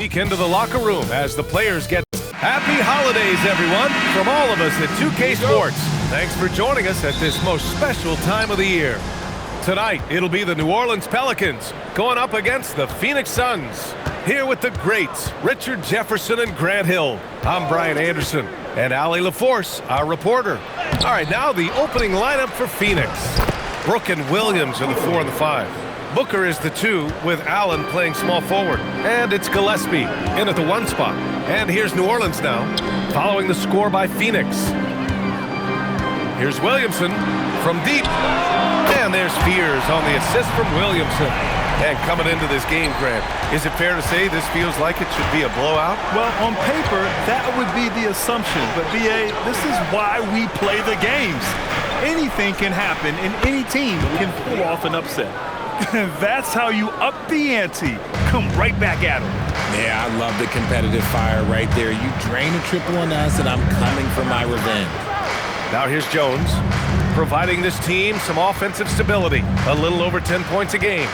Sneak into the locker room as the players get happy holidays, everyone, from all of us at 2K Sports. Thanks for joining us at this most special time of the year. Tonight, it'll be the New Orleans Pelicans going up against the Phoenix Suns. Here with the greats, Richard Jefferson and Grant Hill. I'm Brian Anderson, and Allie LaForce, our reporter. All right, now the opening lineup for Phoenix. Brooke and Williams are the 4 and the 5. Booker is the 2, with Allen playing small forward. And it's Gillespie in at the 1 spot. And here's New Orleans now, following the score by Phoenix. Here's Williamson from deep. And there's Fears on the assist from Williamson. And coming into this game, Grant, is it fair to say this feels like it should be a blowout? Well, on paper, that would be the assumption. But, B.A., this is why we play the games. Anything can happen, and any team can pull off an upset. That's how you up the ante. Come right back at them. Yeah, I love the competitive fire right there. You drain a triple on us, and I'm coming for my revenge. Now here's Jones, providing this team some offensive stability. A little over 10 points a game.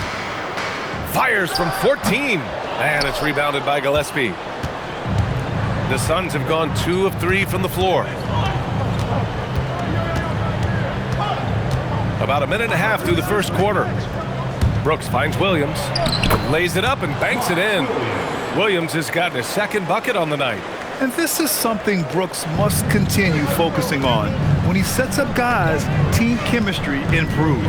Fires from 14, and it's rebounded by Gillespie. The Suns have gone 2 of 3 from the floor. About a minute and a half through the first quarter. Brooks finds Williams, lays it up and banks it in. Williams has gotten his second bucket on the night. And this is something Brooks must continue focusing on. When he sets up guys, team chemistry improves.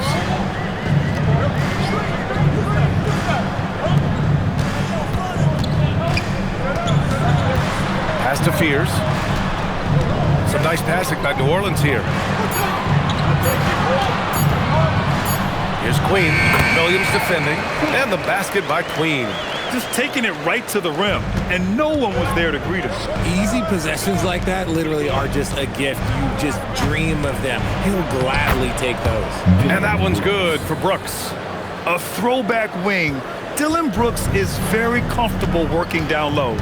Pass to Fears. Some nice passing by New Orleans here. Here's Queen. Williams defending. And the basket by Queen. Just taking it right to the rim, and no one was there to greet him. Easy possessions like that literally are just a gift. You just dream of them. He'll gladly take those. And that one's good for Brooks. A throwback wing. Dillon Brooks is very comfortable working down low.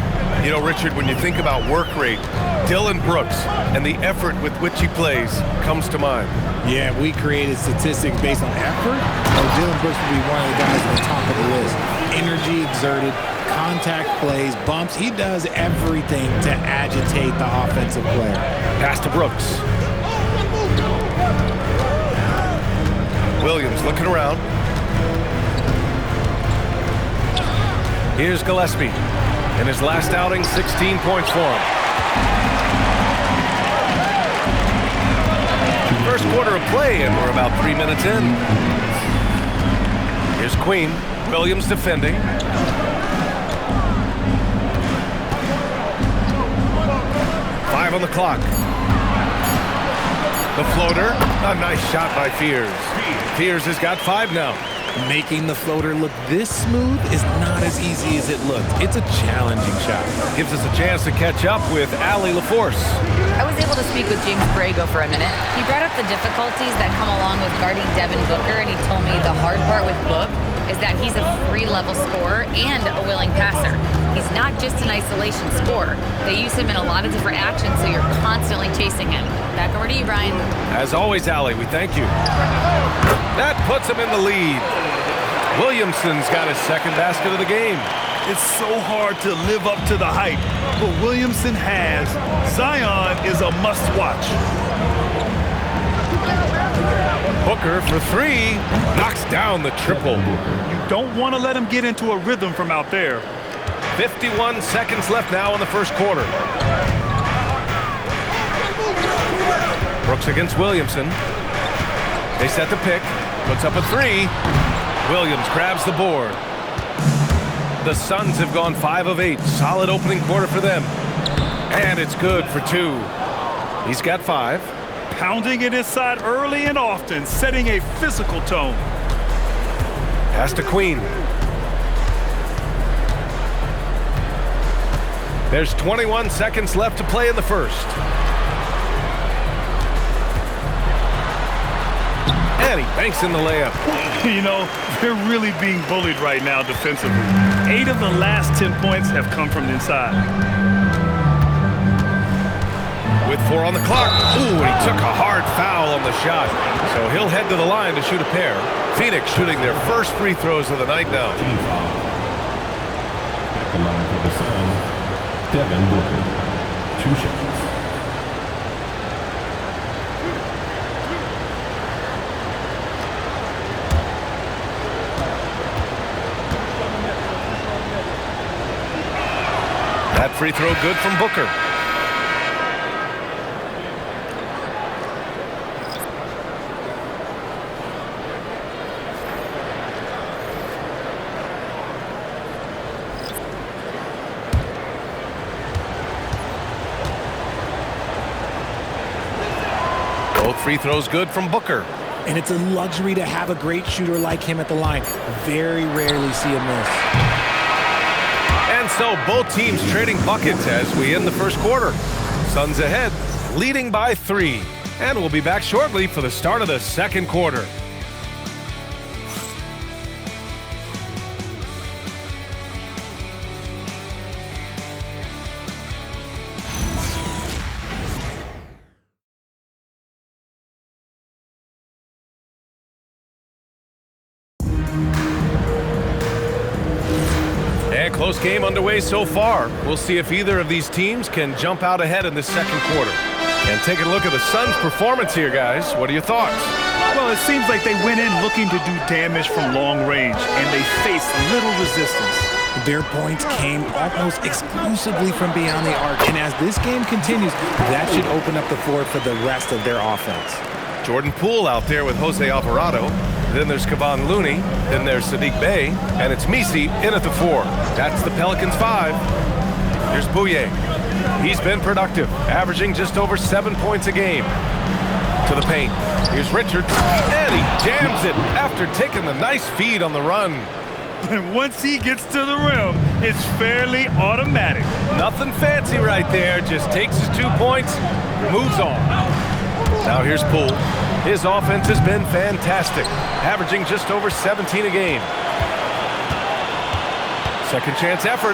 You know, Richard, when you think about work rate, Dillon Brooks and the effort with which he plays comes to mind. Yeah, we created statistics based on effort. So Dillon Brooks would be one of the guys at the top of the list. Energy exerted, contact plays, bumps. He does everything to agitate the offensive player. Pass to Brooks. Williams looking around. Here's Gillespie. In his last outing, 16 points for him. First quarter of play, and we're about 3 minutes in. Here's Queen. Williams defending. Five on the clock. The floater. A nice shot by Fears. Fears has got 5 now. Making the floater look this smooth is not as easy as it looked. It's a challenging shot. Gives us a chance to catch up with Allie LaForce. I was able to speak with James Borrego for a minute. He brought up the difficulties that come along with guarding Devin Booker, and he told me the hard part with Book is that he's a 3-level scorer and a willing passer. He's not just an isolation scorer. They use him in a lot of different actions, so you're constantly chasing him. Back over to you, Brian. As always, Allie, we thank you. That puts him in the lead. Williamson's got his second basket of the game. It's so hard to live up to the hype, but Williamson has. Zion is a must-watch. Booker for 3, knocks down the triple. You don't want to let him get into a rhythm from out there. 51 seconds left now in the first quarter. Brooks against Williamson. They set the pick, puts up a 3. Williams grabs the board. The Suns have gone 5 of 8. Solid opening quarter for them. And it's good for 2. He's got 5. Pounding it inside early and often, setting a physical tone. Pass to Queen. There's 21 seconds left to play in the first. And he banks in the layup. You know, they're really being bullied right now defensively. 8 of the last 10 points have come from inside. With 4 on the clock. Ooh, he took a hard foul on the shot. So he'll head to the line to shoot a pair. Phoenix shooting their first free throws of the night now. the line for the Suns, Devin Booker. 2 shots. That free throw good from Booker. Both free throws good from Booker. And it's a luxury to have a great shooter like him at the line. Very rarely see a miss. And so both teams trading buckets as we end the first quarter. Suns ahead, leading by 3. And we'll be back shortly for the start of the second quarter. Close game underway so far. We'll see if either of these teams can jump out ahead in the second quarter. And taking a look at the Suns' performance here, guys. What are your thoughts? Well, it seems like they went in looking to do damage from long range, and they faced little resistance. Their points came almost exclusively from beyond the arc. And as this game continues, that should open up the floor for the rest of their offense. Jordan Poole out there with Jose Alvarado. Then there's Kevon Looney. Then there's Saddiq Bey. And it's Messi in at the 4. That's the Pelicans 5. Here's Bouye. He's been productive, averaging just over 7 points a game. To the paint. Here's Richards. And he jams it after taking the nice feed on the run. And once he gets to the rim, it's fairly automatic. Nothing fancy right there. Just takes his 2 points, moves on. Now here's Poole. His offense has been fantastic, averaging just over 17 a game. Second chance effort.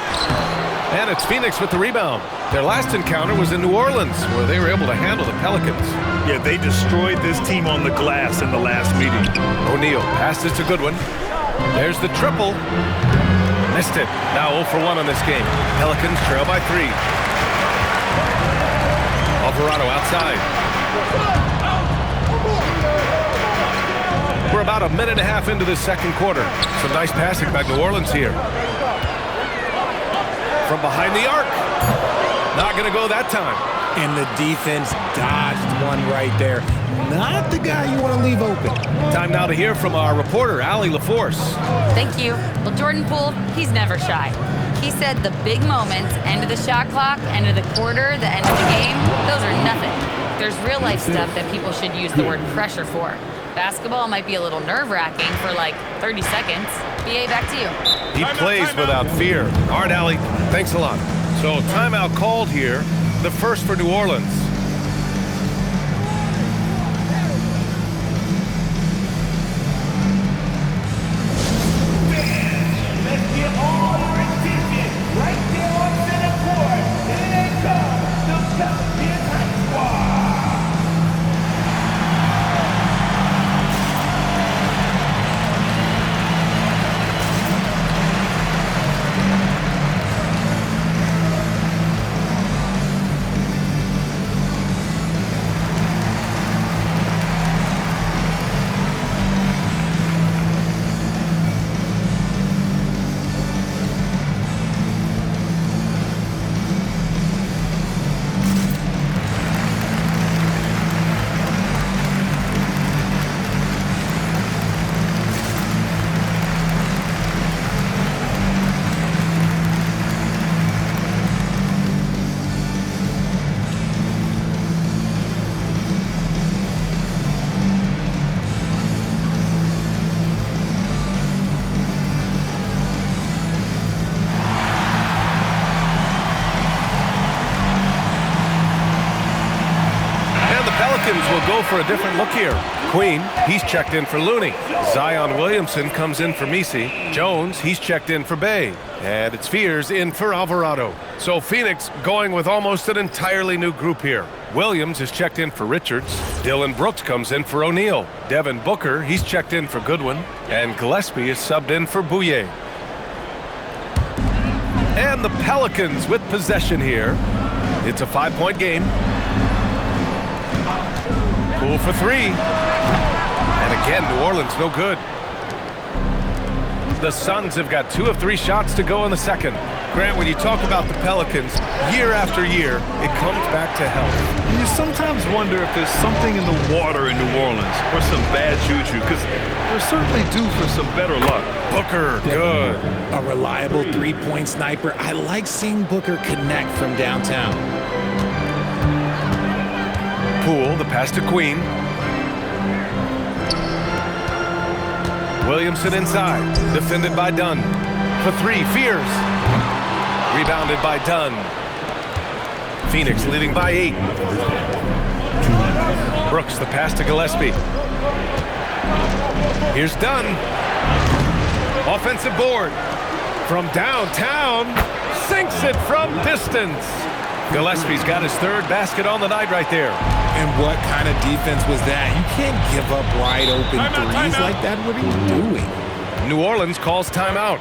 And it's Phoenix with the rebound. Their last encounter was in New Orleans, where they were able to handle the Pelicans. Yeah, they destroyed this team on the glass in the last meeting. O'Neal passed it to Goodwin. There's the triple. Missed it. Now 0 for 1 on this game. Pelicans trail by 3. Alvarado outside. We're about a minute and a half into the second quarter. Some nice passing by New Orleans here. From behind the arc. Not going to go that time. And the defense dodged one right there. Not the guy you want to leave open. Time now to hear from our reporter, Allie LaForce. Thank you. Well, Jordan Poole, he's never shy. He said the big moments, end of the shot clock, end of the quarter, the end of the game, those are nothing. There's real life stuff that people should use the word pressure for. Basketball might be a little nerve-wracking for like 30 seconds. BA, back to you. He plays without fear. All right, Allie, thanks a lot. So timeout called here, the first for New Orleans. Will go for a different look here. Queen, he's checked in for Looney. Zion Williamson comes in for Messi. Jones, he's checked in for Bey. And it's Fears in for Alvarado. So Phoenix going with almost an entirely new group here. Williams is checked in for Richards. Dylan Brooks comes in for O'Neal. Devin Booker, he's checked in for Goodwin. And Gillespie is subbed in for Bouye. And the Pelicans with possession here. It's a 5-point game. Poole for three. And again, New Orleans no good. The Suns have got 2 of 3 shots to go in the second. Grant, when you talk about the Pelicans, year after year, it comes back to health. You sometimes wonder if there's something in the water in New Orleans or some bad juju, because they're certainly due for some better luck. Booker, good. A reliable three-point sniper. I like seeing Booker connect from downtown. Poole, the pass to Queen. Williamson inside, defended by Dunn. For three, Fears. Rebounded by Dunn. Phoenix leading by 8. Brooks, the pass to Gillespie. Here's Dunn. Offensive board. From downtown, sinks it from distance. Gillespie's got his 3rd basket on the night right there. And what kind of defense was that? You can't give up wide open threes like that. What are you doing? New Orleans calls timeout.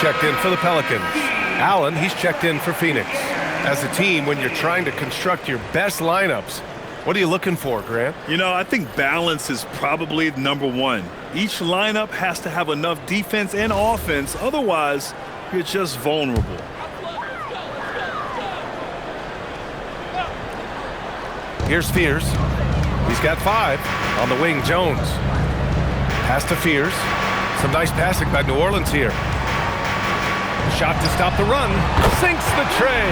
Checked in for the Pelicans. Allen, he's checked in for Phoenix. As a team, when you're trying to construct your best lineups, what are you looking for, Grant? You know, I think balance is probably number one. Each lineup has to have enough defense and offense, otherwise you're just vulnerable. Here's Fears. He's got 5. On the wing, Jones. Pass to Fears. Some nice passing by New Orleans here. Shot to stop the run. Sinks the tray.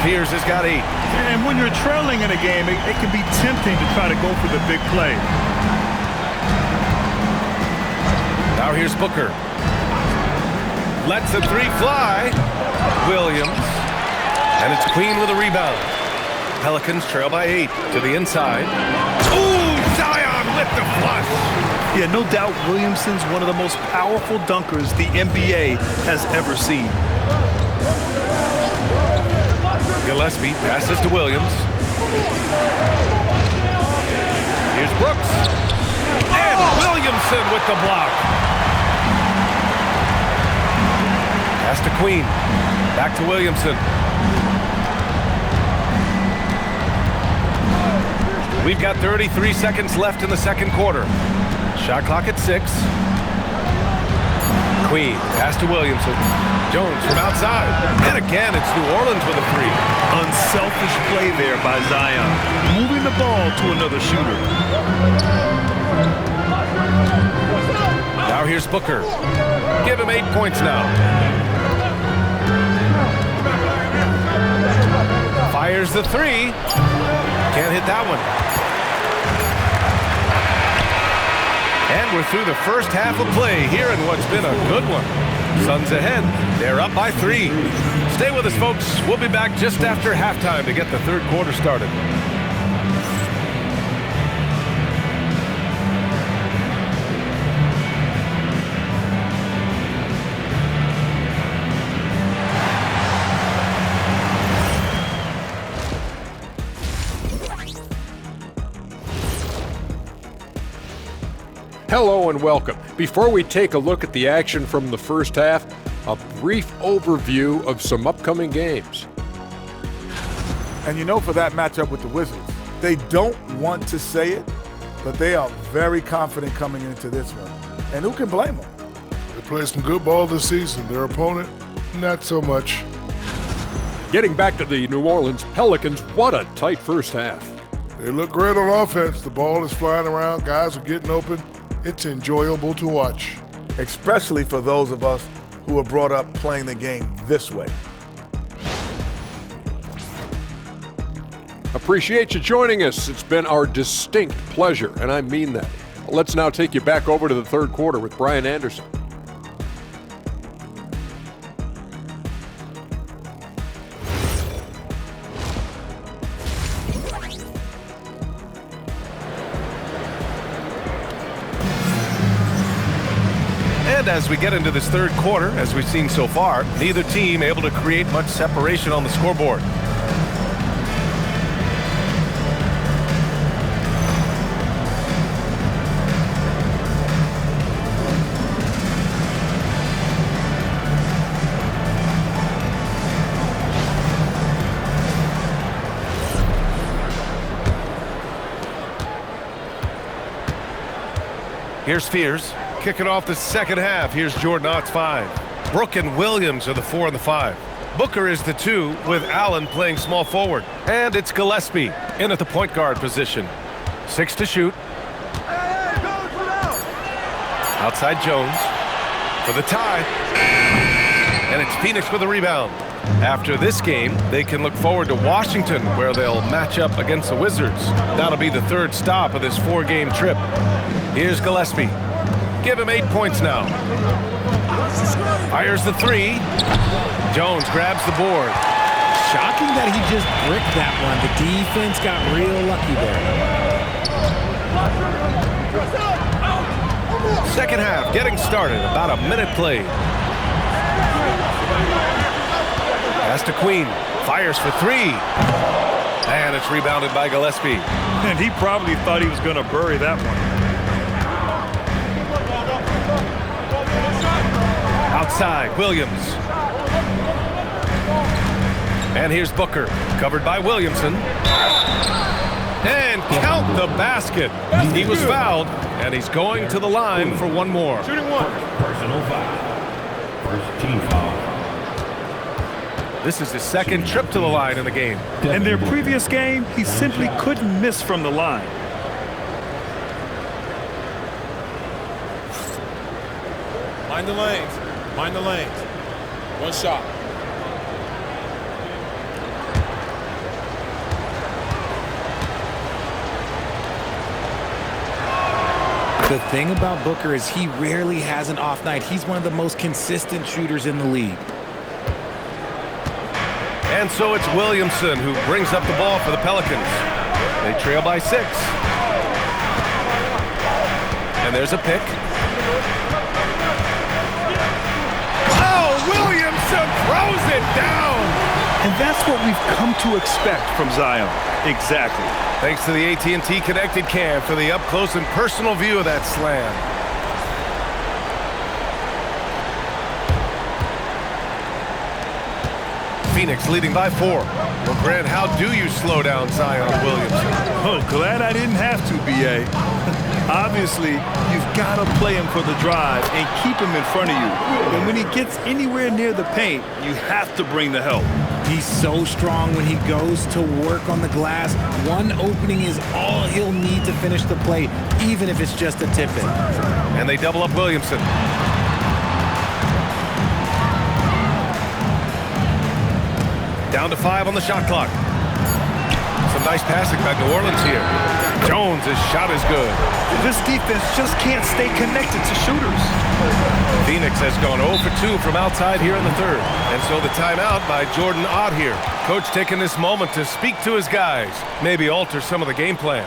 Fears has got 8. And when you're trailing in a game, it can be tempting to try to go for the big play. Now here's Booker. Lets a 3 fly. Williams. And it's Queen with a rebound. Pelicans trail by 8 to the inside. Ooh, Zion with the flush. Yeah, no doubt Williamson's one of the most powerful dunkers the NBA has ever seen. Gillespie passes to Williams. Here's Brooks. And Williamson with the block. Pass to Queen. Back to Williamson. We've got 33 seconds left in the second quarter. Shot clock at 6. Queen, pass to Williamson. Jones from outside. And again, it's New Orleans with a 3. Unselfish play there by Zion. Moving the ball to another shooter. Now here's Booker. Give him 8 points now. Fires the 3. Can't hit that one. And we're through the first half of play here in what's been a good one. Suns ahead. They're up by 3. Stay with us, folks. We'll be back just after halftime to get the third quarter started. Hello and welcome. Before we take a look at the action from the first half, a brief overview of some upcoming games. And you know, for that matchup with the Wizards, they don't want to say it, but they are very confident coming into this one. And who can blame them? They played some good ball this season. Their opponent, not so much. Getting back to the New Orleans Pelicans, what a tight first half. They look great on offense. The ball is flying around. Guys are getting open. It's enjoyable to watch. Especially for those of us who are brought up playing the game this way. Appreciate you joining us. It's been our distinct pleasure, and I mean that. Let's now take you back over to the third quarter with Brian Anderson. And as we get into this third quarter, as we've seen so far, neither team able to create much separation on the scoreboard. Here's Fears. Kicking off the second half. Here's Jordan Ott's 5. Brook and Williams are the 4 and the 5. Booker is the 2 with Allen playing small forward. And it's Gillespie in at the point guard position. 6 to shoot. Outside Jones for the tie. And it's Phoenix with the rebound. After this game, they can look forward to Washington, where they'll match up against the Wizards. That'll be the third stop of this 4-game trip. Here's Gillespie. Give him 8 points now. Fires the 3. Jones grabs the board. Shocking that he just bricked that one. The defense got real lucky there. Second half getting started. About a minute played. Pass to Queen. Fires for 3. And it's rebounded by Gillespie. And he probably thought he was going to bury that one. Outside, Williams. And here's Booker, covered by Williamson. And count the basket. He was fouled, and he's going to the line for one more. Shooting one. Personal foul. First team foul. This is his second trip to the line in the game. In their previous game, he simply couldn't miss from the line. Mind the lanes. Mind the lanes. One shot. The thing about Booker is he rarely has an off night. He's one of the most consistent shooters in the league. And so it's Williamson who brings up the ball for the Pelicans. They trail by 6. And there's a pick. Oh, Williamson throws it down! And that's what we've come to expect from Zion. Exactly. Thanks to the AT&T Connected Cam for the up-close and personal view of that slam. Phoenix leading by 4. Well, Grant, how do you slow down Zion Williamson? Oh, glad I didn't have to, B.A. Obviously, you've got to play him for the drive and keep him in front of you. And when he gets anywhere near the paint, you have to bring the help. He's so strong when he goes to work on the glass. One opening is all he'll need to finish the play, even if it's just a tip-in. And they double up Williamson. Down to 5 on the shot clock. Some nice passing by New Orleans here. Jones' shot is good. This defense just can't stay connected to shooters. Phoenix has gone 0 for 2 from outside here in the third. And so the timeout by Jordan Ott here. Coach taking this moment to speak to his guys, maybe alter some of the game plan.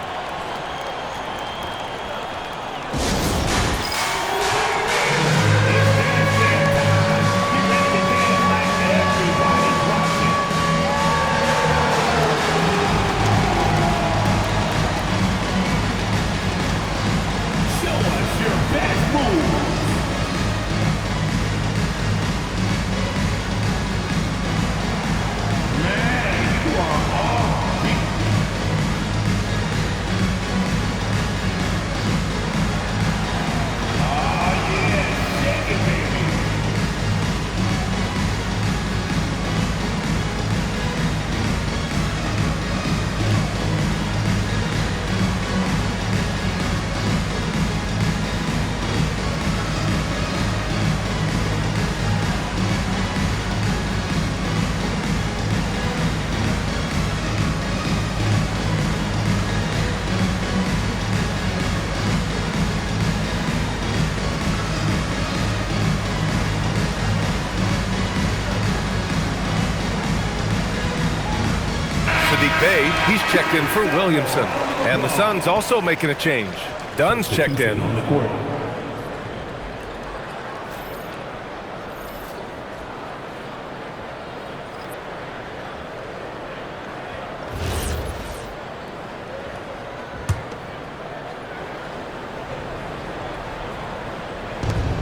Bay, he's checked in for Williamson. And the Suns also making a change. Dunn's checked in. On the court.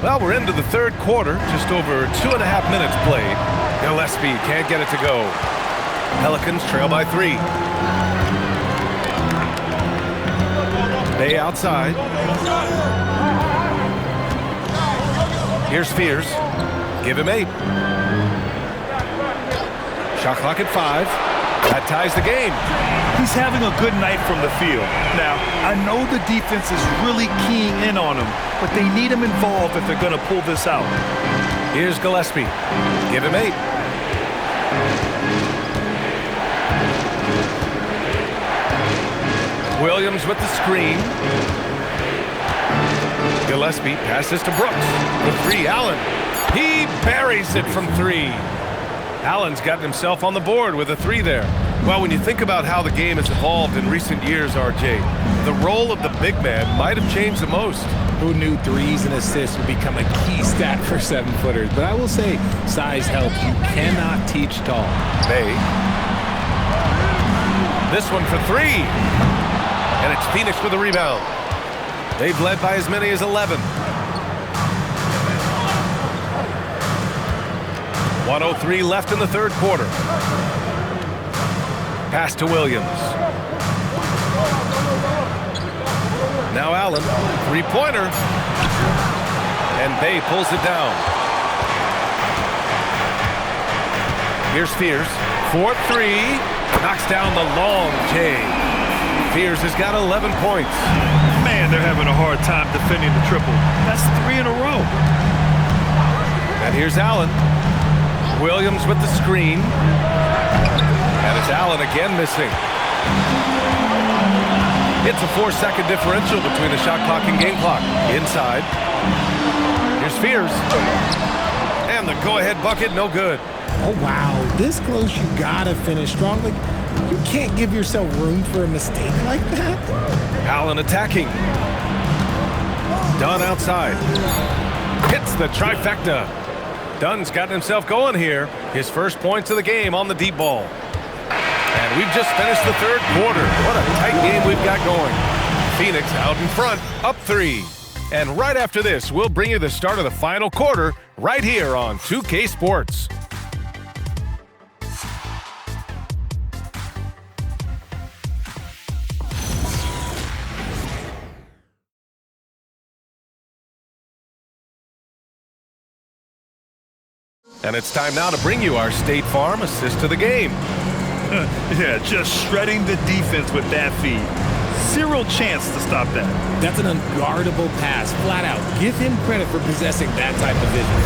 Well, we're into the third quarter, just over 2.5 minutes played. Gillespie can't get it to go. Pelicans trail by 3. Bay outside. Here's Fears. Give him 8. Shot clock at 5. That ties the game. He's having a good night from the field. Now, I know the defense is really keying in on him, but they need him involved if they're going to pull this out. Here's Gillespie. Give him 8. Williams with the screen. Gillespie passes to Brooks. For 3, Allen. He buries it from 3. Allen's gotten himself on the board with a 3 there. Well, when you think about how the game has evolved in recent years, RJ, the role of the big man might have changed the most. Who knew threes and assists would become a key stat for 7-footers? But I will say, size helps. You cannot teach tall. Bay. This one for 3. And it's Phoenix with a rebound. They've led by as many as 11. 1:03 left in the third quarter. Pass to Williams. Now Allen, 3-pointer. And Bay pulls it down. Here's Fears. 4-3. Knocks down the long J. Fears has got 11 points. Man, they're having a hard time defending the triple. That's 3 in a row. And here's Allen. Williams with the screen. And it's Allen again missing. It's a 4-second differential between the shot clock and game clock. Inside. Here's Fears. And the go-ahead bucket, no good. Oh, wow. This close, you gotta finish strong. Like, you can't give yourself room for a mistake like that. Allen attacking. Dunn outside. Hits the trifecta. Dunn's gotten himself going here. His first points of the game on the deep ball. And we've just finished the third quarter. What a tight game we've got going. Phoenix out in front, up 3. And right after this, we'll bring you the start of the final quarter right here on 2K Sports. And it's time now to bring you our State Farm assist to the game. Yeah, just shredding the defense with that feed. Zero chance to stop that. That's an unguardable pass, flat out. Give him credit for possessing that type of vision.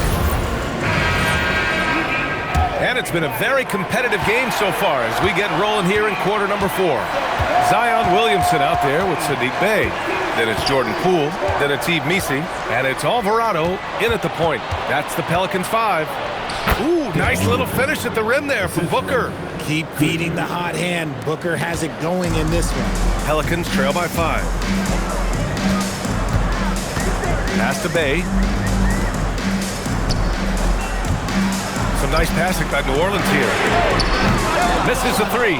And it's been a very competitive game so far as we get rolling here in quarter number 4. Zion Williamson out there with Saddiq Bey. Then it's Jordan Poole. Then it's Yves Missi. And it's Alvarado in at the point. That's the Pelicans 5. Ooh, nice little finish at the rim there from Booker. Keep feeding the hot hand. Booker has it going in this one. Pelicans trail by 5. Pass to Bay. Some nice passing by New Orleans here. Misses a 3.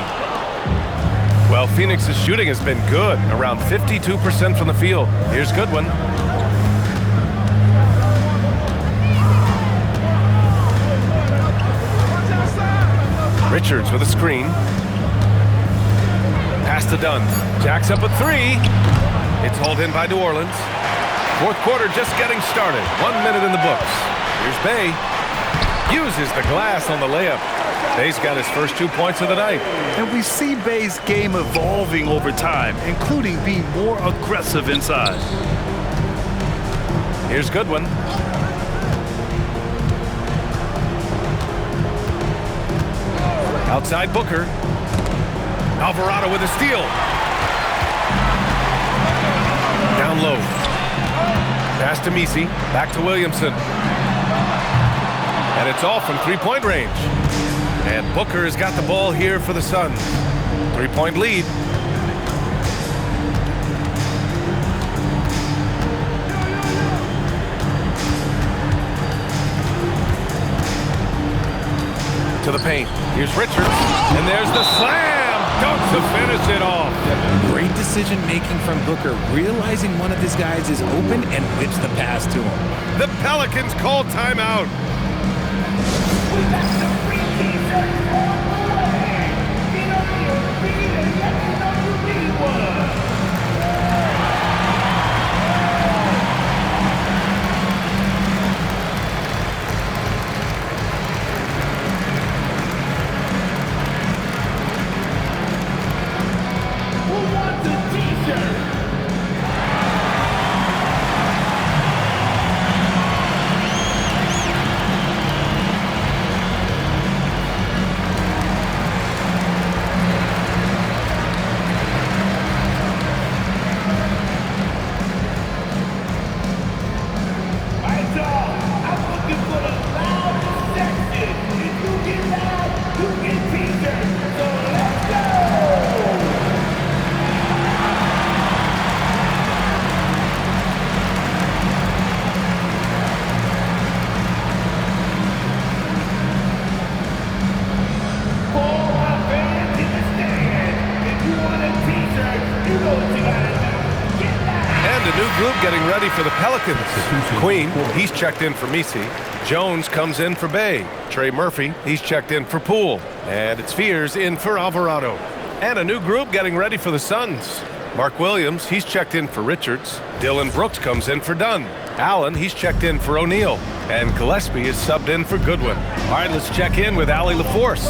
Well, Phoenix's shooting has been good, around 52% from the field. Here's Goodwin. Richards with a screen. Pass to Dunn. Jacks up a 3. It's hauled in by New Orleans. Fourth quarter just getting started. 1 minute in the books. Here's Bay. Uses the glass on the layup. Bay's got his first 2 points of the night. And we see Bay's game evolving over time, including being more aggressive inside. Here's Goodwin. Outside Booker. Alvarado with a steal. Down low. Pass to Missi. Back to Williamson. And it's all from 3-point range. And Booker has got the ball here for the Suns. 3-point lead. To the paint. Here's Richards. And there's the slam. Dunks to finish it off. Great decision making from Booker, realizing one of his guys is open and whips the pass to him. The Pelicans call timeout. Getting ready for the Pelicans. Queen, he's checked in for Misi. Jones comes in for Bay. Trey Murphy, he's checked in for Poole. And it's Fears in for Alvarado. And a new group getting ready for the Suns. Mark Williams, he's checked in for Richards. Dylan Brooks comes in for Dunn. Allen, he's checked in for O'Neal. And Gillespie is subbed in for Goodwin. All right, let's check in with Allie LaForce.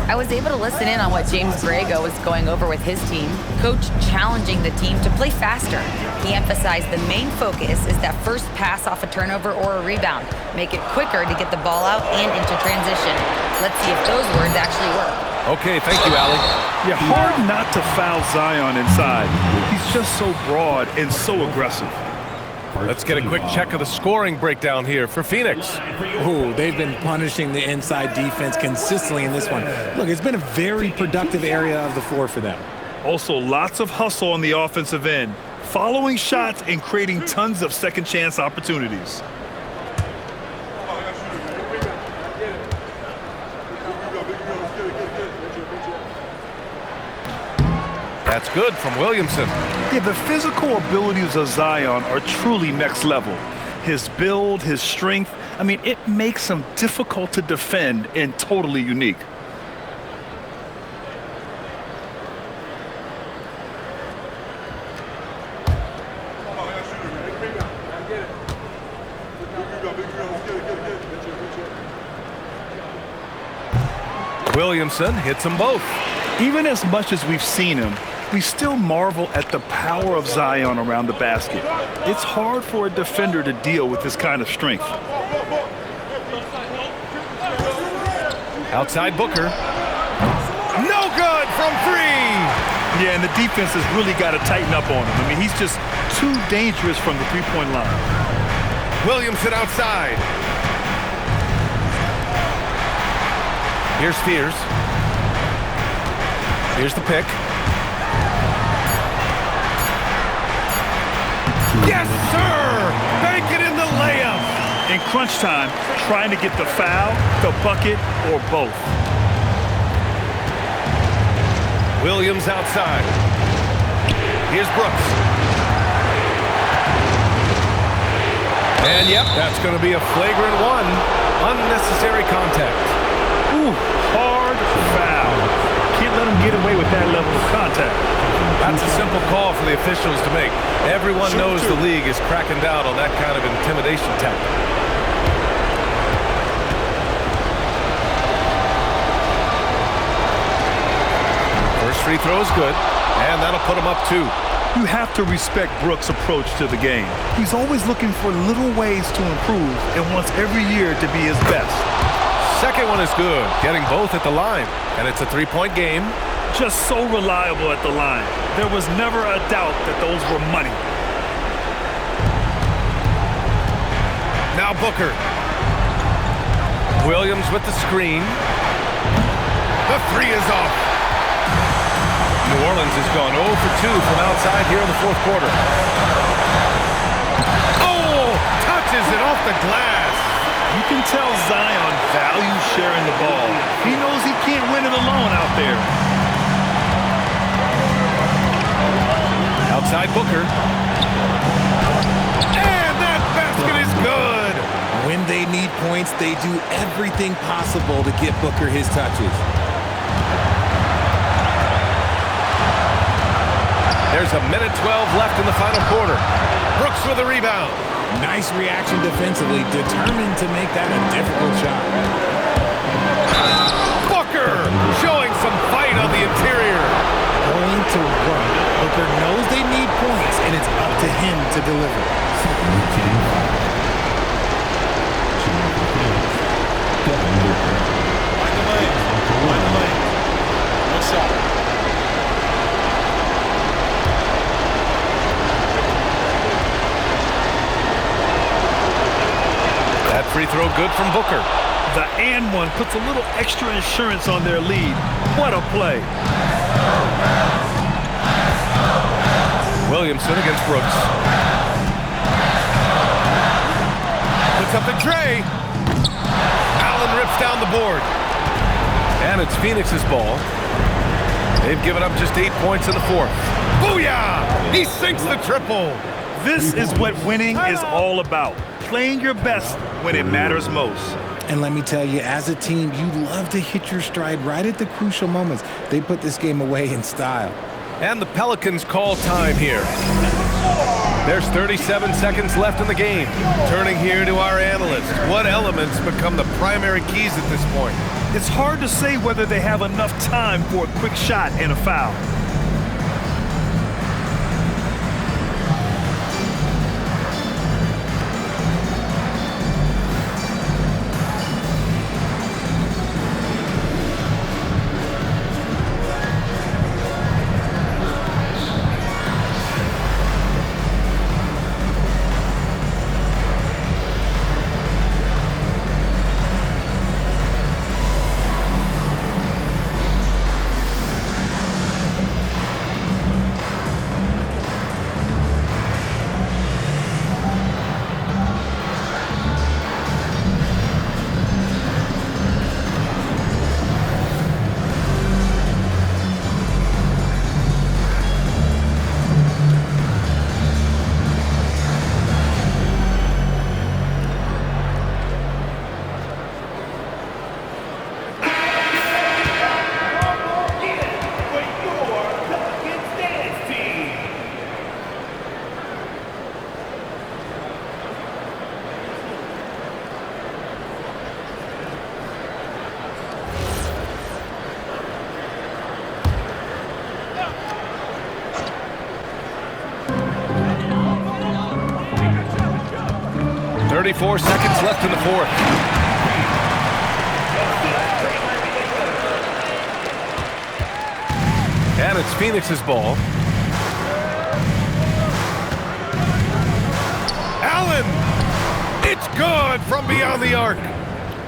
I was able to listen in on what James Borrego was going over with his team. Coach challenging the team to play faster. He emphasized the main focus is that first pass off a turnover or a rebound. Make it quicker to get the ball out and into transition. Let's see if those words actually work. Okay, thank you, Allie. Yeah, hard not to foul Zion inside. He's just so broad and so aggressive. Let's get a quick check of the scoring breakdown here for Phoenix. Oh, they've been punishing the inside defense consistently in this one. Look, it's been a very productive area of the floor for them. Also, lots of hustle on the offensive end, following shots and creating tons of second chance opportunities. That's good from Williamson. Yeah, the physical abilities of Zion are truly next level. His build, his strength, I mean, it makes him difficult to defend and totally unique. Williamson hits them both. Even as much as we've seen him, we still marvel at the power of Zion around the basket. It's hard for a defender to deal with this kind of strength. Outside Booker. No good from three. Yeah, and the defense has really got to tighten up on him. I mean, he's just too dangerous from the three-point line. Williamson outside. Here's Fears. Here's the pick. Yes, sir! Bank it in the layup. In crunch time, trying to get the foul, the bucket, or both. Williams outside. Here's Brooks. And yep, that's going to be a flagrant one. Unnecessary contact. Ooh, hard foul. Can't let him get away with that level of contact. That's a simple call for the officials to make. Everyone knows the league is cracking down on that kind of intimidation tactic. First free throw is good, and that'll put him up 2. You have to respect Brooks' approach to the game. He's always looking for little ways to improve and wants every year to be his best. Second one is good, getting both at the line, and it's a 3-point game. Just so reliable at the line. There was never a doubt that those were money. Now Booker. Williams with the screen. The 3 is off. New Orleans has gone 0 for 2 from outside here in the fourth quarter. Oh, touches it off the glass. You can tell Zion values sharing the ball. He knows he can't win it alone out there. Outside Booker. And that basket is good. When they need points, they do everything possible to get Booker his touches. There's a minute 12 left in the final quarter. Brooks with a rebound. Nice reaction defensively, determined to make that a difficult shot. Booker showing some fight on the interior. Going to work. Booker knows they need points, and it's up to him to deliver. Devin Booker. Mind the lane. Mind the lane. One shot. That free throw good from Booker. The and one puts a little extra insurance on their lead. What a play. Williamson against Brooks. Puts up the tray. Allen rips down the board. And it's Phoenix's ball. They've given up just 8 points in the fourth. Booyah! He sinks the triple. This is what winning is all about. Playing your best when it matters most. And let me tell you, as a team, you love to hit your stride right at the crucial moments. They put this game away in style. And the Pelicans call time here. There's 37 seconds left in the game. Turning here to our analysts. What elements become the primary keys at this point? It's hard to say whether they have enough time for a quick shot and a foul. Four seconds left in the fourth. And it's Phoenix's ball. Allen! It's good from beyond the arc.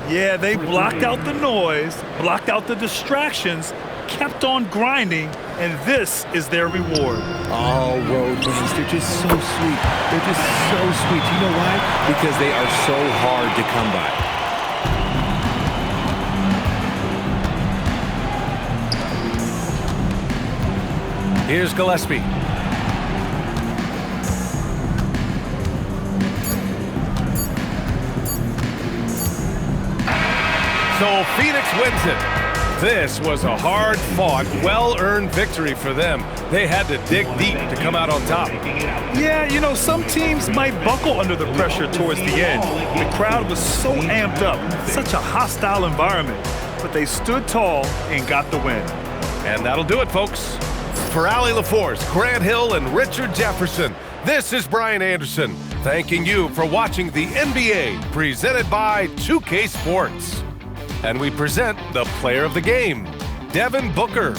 Yeah, they blocked out the noise, blocked out the distractions, kept on grinding, and this is their reward. All road games, they're just so sweet. They're just so sweet. You know why? Because they are so hard to come by. Here's Gillespie. So Phoenix wins it. This was a hard-fought, well-earned victory for them. They had to dig deep to come out on top. Yeah, you know, some teams might buckle under the pressure towards the end. The crowd was so amped up, such a hostile environment. But they stood tall and got the win. And that'll do it, folks. For Allie LaForce, Grant Hill, and Richard Jefferson, this is Brian Anderson, thanking you for watching the NBA, presented by 2K Sports. And we present the player of the game, Devin Booker.